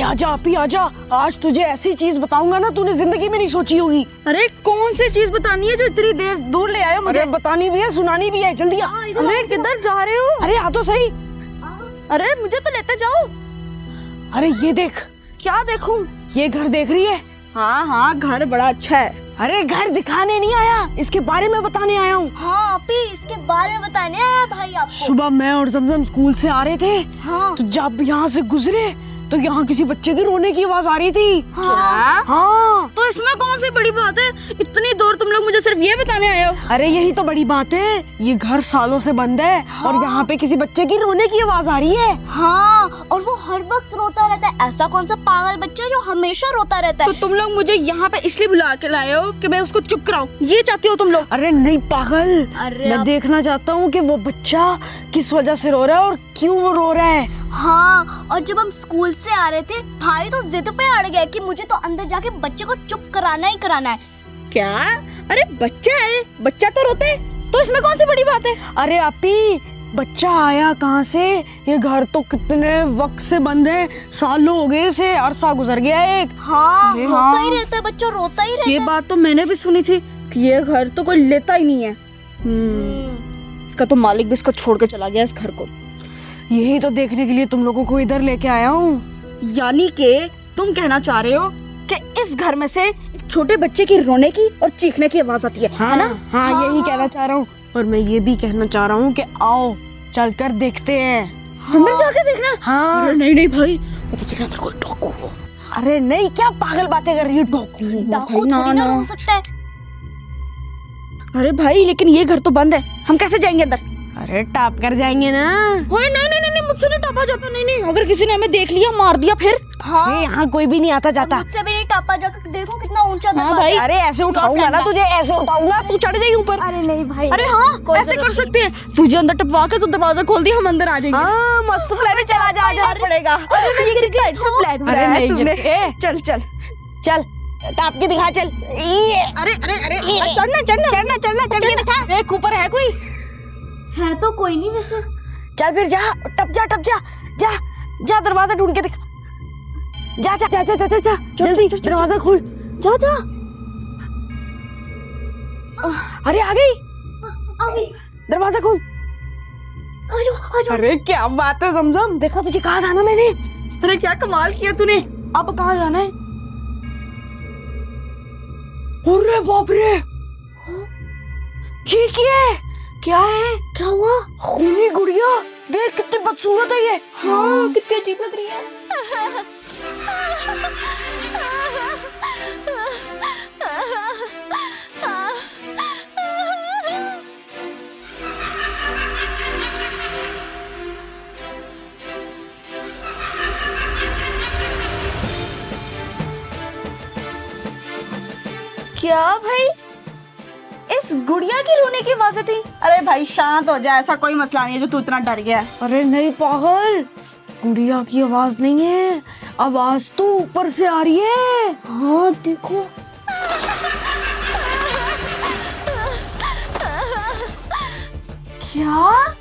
आजा अपी आजा, आज तुझे ऐसी चीज बताऊंगा ना तूने जिंदगी में नहीं सोची होगी। अरे कौन सी चीज बतानी है जो इतनी देर दूर ले आए हो मुझे? अरे बतानी भी है सुनानी भी है, जल्दी आ। अरे किधर जा रहे हो? अरे आ तो सही। अरे मुझे तो लेते जाओ। अरे ये देख। क्या देखूं? ये घर देख रही है? हाँ हाँ, घर बड़ा अच्छा है। अरे घर दिखाने नहीं आया, इसके बारे में बताने आया हूँ। हाँ अपी, इसके बारे में बताने आया भाई आपको। सुबह मैं और जमजम स्कूल से आ रहे थे, हाँ तो जब यहाँ से गुजरे तो यहाँ किसी बच्चे की रोने की आवाज आ रही थी। हाँ। हाँ। तो इसमें कौन सी बड़ी बात है? इतनी दूर तुम लोग मुझे सिर्फ ये बताने आए हो? अरे यही तो बड़ी बात है, ये घर सालों से बंद है और यहाँ पे किसी बच्चे की रोने की आवाज आ रही है। हाँ, और वो हर वक्त रोता रहता है। ऐसा कौन सा पागल बच्चा है जो हमेशा रोता रहता तो है? तुम लोग मुझे यहाँ पे इसलिए बुला के लाए हो कि मैं उसको चुप कराऊं? ये चाहती हो तुम लोग? अरे नहीं पागल, अरे मैं देखना चाहता हूँ कि वो बच्चा किस वजह से रो रहा है और क्यों वो रो रहा है। हाँ, और जब हम स्कूल से आ रहे थे, भाई तो जिद पे अड़ गया कि मुझे तो अंदर जाके बच्चे को चुप कराना ही कराना है। क्या? अरे बच्चा है, बच्चा तो रोते है, तो इसमें कौन सी बड़ी बात है? अरे अपी, बच्चा आया कहाँ से? ये घर तो कितने वक्त से बंद है, सालों हो गए से, अरसा गुजर गया एक। हाँ, अरे रोता हाँ। ही रहता है बच्चा, रोता ही रहता ये है। बात तो मैंने भी सुनी थी कि ये घर तो कोई लेता ही नहीं है। इसका तो मालिक भी इसको छोड़ के चला गया इस घर को। यही तो देखने के लिए तुम लोगों को इधर लेके आया हूँ। यानी कि तुम कहना चाह रहे हो कि इस घर में से एक छोटे बच्चे की रोने की और चीखने की आवाज आती है हाँ ना? हाँ, यही कहना चाह रहा हूँ। और मैं ये भी कहना चाह रहा हूँ कि आओ चलकर देखते हैं। अंदर जाके देखना। हाँ। अरे नहीं नहीं भाई, पता चला अंदर कोई डाकू हो। अरे नहीं, क्या पागल बातें कर रही है, डाकू। डाकू ना, थोड़ी ना ना। रो सकता है। अरे भाई, लेकिन ये घर तो बंद है, हम कैसे जाएंगे अंदर? अरे टाप कर जाएंगे ना। ओए नहीं नहीं नहीं, मुझसे नहीं टापा जाता। नहीं नहीं, अगर किसी ने हमें देख लिया, मार दिया फिर? हाँ, ये यहाँ कोई भी नहीं आता जाता। मुझसे भी नहीं टापा जाकर देखो कितना ऊंचा हाँ दरवाजा भाई। है। अरे ऐसे उठाऊंगा ना तुझे, ऐसे उठाऊंगा तू चढ़ जाएगी ऊपर। अरे नहीं भाई, अरे हाँ, कोई ऐसे जरूरत कर नहीं। सकते हैं। तुझे अंदर टपवा के तू दरवाजा खोल दिया, हम अंदर आ जाएंगे। हाँ मस्त प्लान है, चला जा जा पड़ेगा। अरे ये कितना अच्छा प्लान अरे बनाया है नहीं, तुमने। ये- चल चल चल टाप के दिखा, चल। अरे अरे अरे, चढ़ना चढ़ना चढ़ना चढ़ना चढ़ के दिखा। एक ऊपर है कोई? है तो कोई नहीं वैसे। चल फिर जा, टप जा टप जा, जा जा दरवाजा ढूंढ के दिखा। जा जा जा जा जा जा, जा जल्दी दरवाजा खोल, जा जा। अरे आ गई, आ गई। दरवाजा खोल। आ जाओ आ जाओ। अरे क्या बात है जमजम, देखा तुझे कहा था ना मैंने। अरे क्या कमाल किया तूने। अब कहाँ जाना है? अरे बाप रे, ठीक है। क्या है? क्या हुआ? खूनी गुड़िया, देख कितनी बदसूरत है ये। हाँ, कितनी अजीब लग रही है। क्या भाई, इस गुड़िया की रोने की आवाजें थी? अरे भाई शांत हो जा, ऐसा कोई मसला नहीं है जो तू इतना डर गया है। अरे नहीं पागल, गुड़िया की आवाज नहीं है, आवाज तो ऊपर से आ रही है। हाँ देखो। क्या?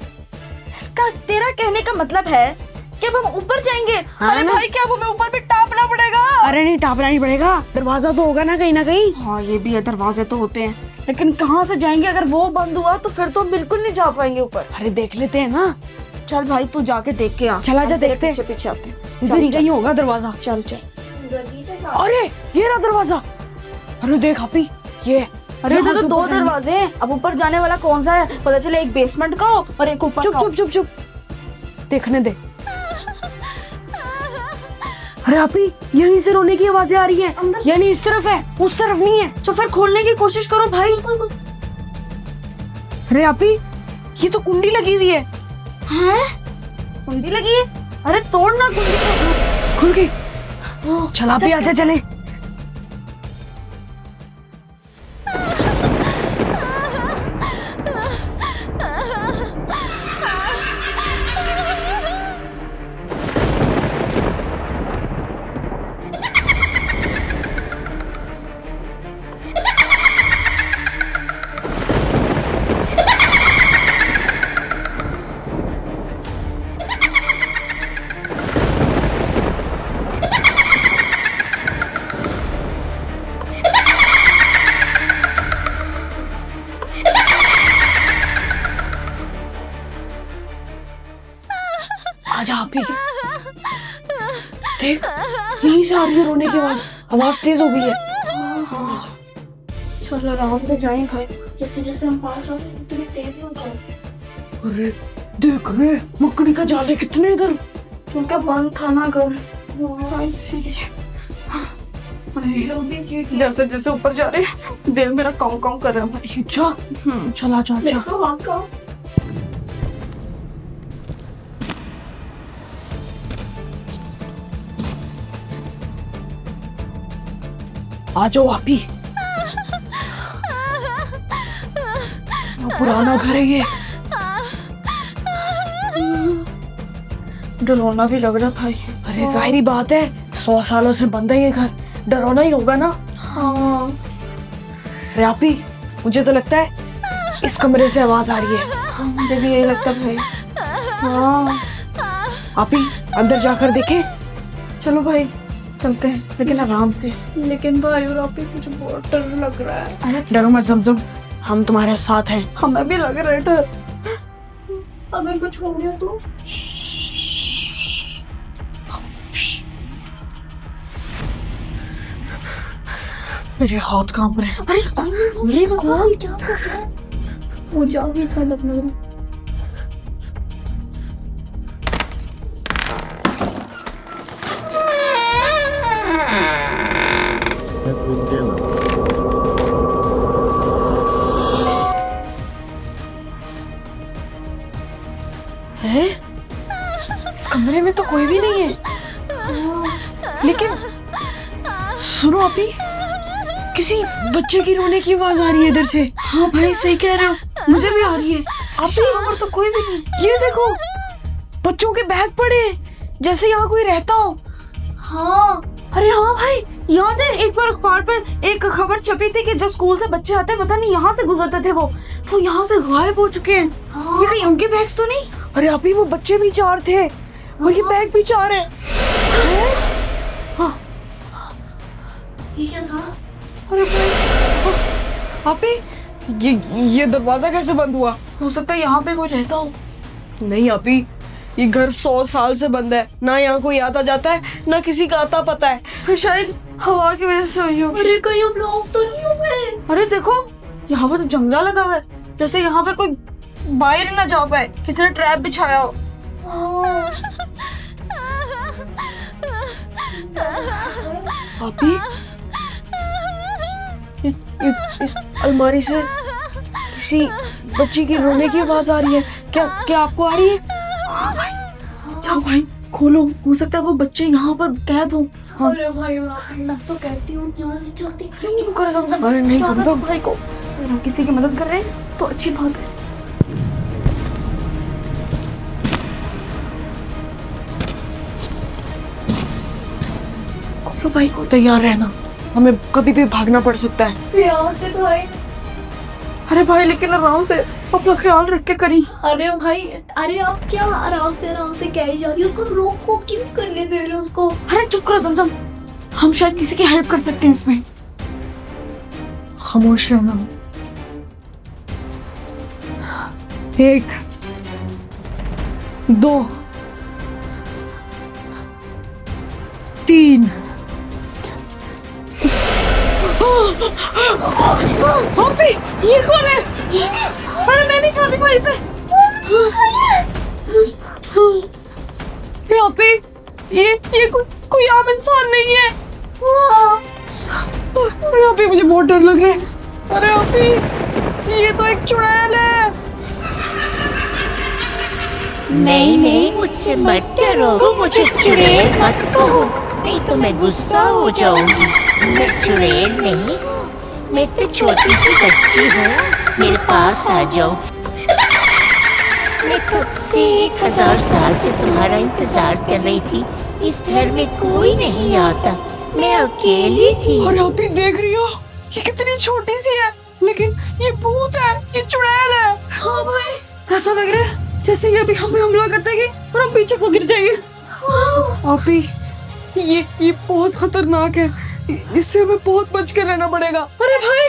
इसका तेरा कहने का मतलब है कि अब हम ऊपर जाएंगे? हाँ अरे ना। भाई, क्या हमें ऊपर भी टापना पड़ेगा? अरे नहीं, टापना नहीं पड़ेगा, दरवाजा तो होगा ना कहीं ना कहीं। हाँ ये भी है, दरवाजे तो होते हैं, लेकिन कहाँ से जाएंगे? अगर वो बंद हुआ तो फिर तो हम बिल्कुल नहीं जा पाएंगे ऊपर। अरे देख लेते हैं ना। चल भाई, तू जाके देख के आ। चला जा, हम तेरे देखते हैं। पीछे पीछे आते हैं। इधर ही कहीं होगा दरवाजा। चल चल। अरे ये रहा दरवाजा। अरे देख अपी, ये अरे यहाँ इधर तो से दो ऊपर जाएंगे। दरवाजे हैं, अब ऊपर जाने वाला कौन सा है? पता चले एक बेसमेंट का हो और एक ऊपर चुप का हो। चुप चुप चुप, देखने दे। अरे अपी, यहीं से रोने की आवाजें आ रही है, यानी इस तरफ है, उस तरफ नहीं है। तो फिर खोलने की कोशिश करो भाई। अरे अपी, ये तो कुंडी लगी हुई है। कुंडी लगी है? अरे तोड़ना कुंडी को। खुल गई। चला भी आटे चले। आजा आप ही। देख यहीं से आ रही है रोने की आवाज, आवाज तेज हो गई है। चलो आराम से जाएं भाई। जैसे जैसे हम पास आ रहे हैं उतनी तेजी हो जाए। अरे देख रे मकड़ी का जाल है कितने इधर। क्योंकि बंद था ना घर, इसीलिए। जैसे जैसे ऊपर जा रहे हैं दिल मेरा काँव काँव कर रहा है भाई। अच्छा चला जा जा। आ जाओ आप ही। पुराना घर है ये। डरावना भी लग रहा भाई। अरे जाहिर बात है 100 सालों से बंद है ये घर, डरावना ही होगा ना। हाँ अरे आप ही मुझे तो लगता है इस कमरे से आवाज आ रही है। मुझे भी यही लगता भाई। हाँ आप ही अंदर जाकर देखें। चलो भाई चलते हैं, लेकिन आराम से। लेकिन भाई और आप मुझे बहुत डर लग रहा है। अरे डरो मत जमजम, हम तुम्हारे साथ हैं। हमें भी लग रहा है डर। अगर कुछ हो गया तो? मेरे हाथ कांप रहे हैं। अरे कौन ये कौन क्या कर रहा है? मुझे आगे इतना लग रहा है। हैं? इस कमरे में तो कोई भी नहीं है। लेकिन सुनो अभी किसी बच्चे की रोने की आवाज आ रही है इधर से। हाँ भाई सही कह रहे हो, मुझे भी आ रही है। अब भी यहाँ पर तो कोई भी नहीं। ये देखो बच्चों के बैग पड़े हैं, जैसे यहाँ कोई रहता हो। हाँ अरे हाँ भाई, याद है एक बार अखबार पे एक खबर छपी थी कि जो स्कूल से बच्चे आते हैं, पता नहीं यहाँ से गुजरते थे, वो यहाँ से गायब हो चुके हैं। हाँ। ये कहीं उनके बैग्स तो नहीं? अरे अभी वो बच्चे भी 4 थे और ये बैग भी 4 है। हाँ ये क्या था? अरे भाई अभी ये दरवाजा कैसे बंद हुआ? हो सकता है यहाँ पे कोई रहता हो। नहीं अभी ये घर 100 साल से बंद है, ना यहाँ कोई आता जाता है ना किसी का आता पता है। फिर शायद हवा की वजह से हुई हो। अरे कहीं हम लोग तो नहीं हुए? अरे देखो यहाँ पर तो जंगला लगा हुआ है, जैसे यहाँ पे कोई बाहर ही ना जा पाए, किसी ने ट्रैप बिछाया हो। अभी इस अलमारी से किसी बच्ची की रोने की आवाज आ रही है। क्या आपको आ रही है? जाओ भाई खोलो, हो सकता है वो बच्चे यहाँ पर कैद हो। हाँ। अरे भाई और आप, मैं तो कहती हूँ यहाँ से चलती। चुप करो समझो। अरे नहीं समझो भाई को, अगर हम किसी की मदद कर रहे हैं तो अच्छी बात है। खोलो भाई को, तैयार रहना, हमें कभी भी भागना पड़ सकता है। यहाँ से भाई। अरे भाई लेकिन आराम से, अपना ख्याल रख के करी। अरे भाई, अरे आप क्या आराम से क्या ही जा रही है? उसको रोको, क्यों करने दे रहे हो उसको? अरे चुप करो समझम, हम शायद किसी की हेल्प कर सकते हैं इसमें। खामोश रहना। 1 2 3 अभी ये कौन है? अरे मैं नहीं चाहती भाई से। यहाँ पे ये कोई आम इंसान नहीं है। यहाँ पे मुझे बहुत डर लग रहा है। अरे अभी ये तो एक चुड़ैल है। नहीं मुझसे मत डरो, मुझे चुड़ैल मत कहो, नहीं तो मैं गुस्सा हो जाऊंगी। मैं चुड़ैल नहीं हूँ, मैं तो छोटी सी बच्ची हूँ, मेरे पास आ जाओ। मैं कब से 1000 साल से तुम्हारा इंतजार कर रही थी। इस घर में कोई नहीं आता, मैं अकेली थी। और यहाँ पे देख रही हो ये कितनी छोटी सी है, लेकिन ये भूत है, ये चुड़ैल है। हाँ भाई ऐसा लग रहा है जैसे ये अभी हमें हमला कर देगी और हम पीछे को गिर जाएंगे। अभी ये बहुत खतरनाक है, इससे हमें बहुत बच कर रहना पड़ेगा। अरे भाई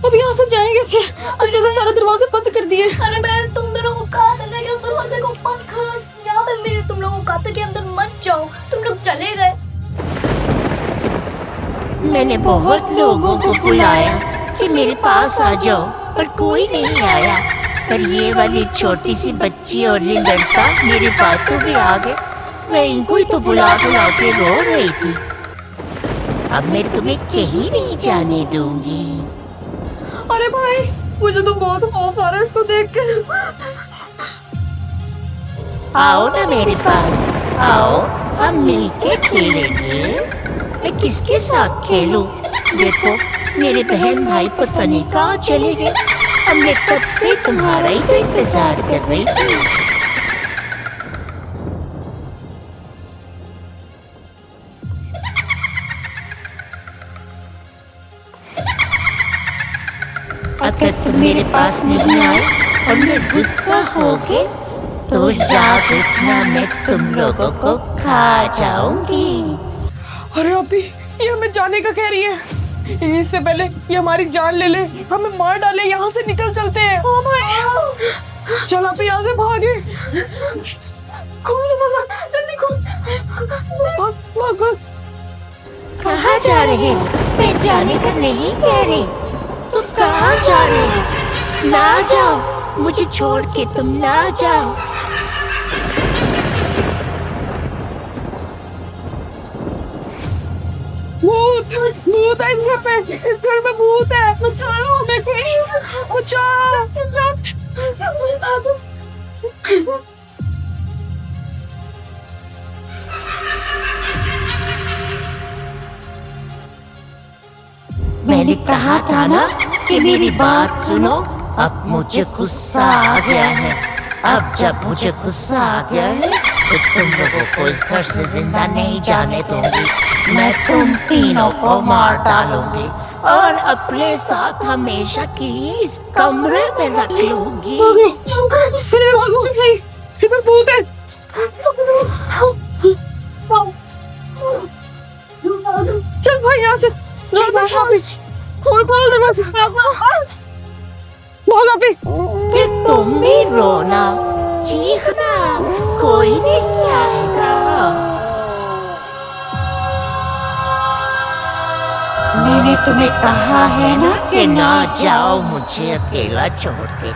अब यहाँ से जाएंगे कैसे? उसने तो सारे दरवाजे बंद कर दिए। अरे मैं तुम दोनों को कहा था कि उस दरवाजे को बंद कर। यहाँ पे मेरे तुम मैंने बहुत लोगों को बुलाया कि मेरे पास आ जाओ, पर कोई नहीं आया। पर ये वाली छोटी सी बच्ची और ये लड़का मेरी बातों में आ गए। मैं इनको ही तो बुला बुला के रो रही थी। अब मैं तुम्हें कहीं नहीं जाने दूंगी। अरे भाई मुझे तो बहुत खौफ आ रहा है इसको देख के। आओ ना मेरे पास, आओ हम मिलके खेलेंगे। मैं किसके साथ खेलूं? देखो मेरे बहन भाई पता नहीं कहाँ चले गए। हमने कब से तुम्हारा ही तो इंतजार कर रही थी। अगर तुम मेरे पास नहीं आए और मैं गुस्सा हो गए तो याद रखना मैं तुम लोगों को खा जाऊंगी। अरे अभी ये हमें जाने का कह रही है। इससे पहले ये हमारी जान ले ले, हमें मार डाले, यहाँ से निकल चलते हैं। हाँ भाई चल अभी यहाँ से भागे। खोल दरवाजा जल्दी खोल। भाग भाग भाग। कहाँ जा रहे हो? मैं जाने का नहीं कह रही। तुम कहाँ जा रहे हो? ना जाओ, मुझे छोड़ के तुम ना जाओ। भूत भूत है इस घर पे, इस घर में भूत है। बचाओ हमें कोई, बचाओ। मैंने कहा था ना कि मेरी बात सुनो। अब मुझे गुस्सा आ गया है। अब जब मुझे गुस्सा आ गया है तो तुम लोगों को इस घर से जिंदा नहीं जाने दूंगी। मैं तुम तीनों को मार डालूंगी और अपने साथ हमेशा के लिए इस कमरे में रख लूंगी। अरे भागो, इधर भूत है। चल भाई यहाँ से, खोल खोल दरवाजा। भाग अभी। फिर तुम भी रोना चीखना, कोई नहीं आएगा। मैंने तुम्हें कहा है ना कि ना जाओ मुझे अकेला छोड़ के।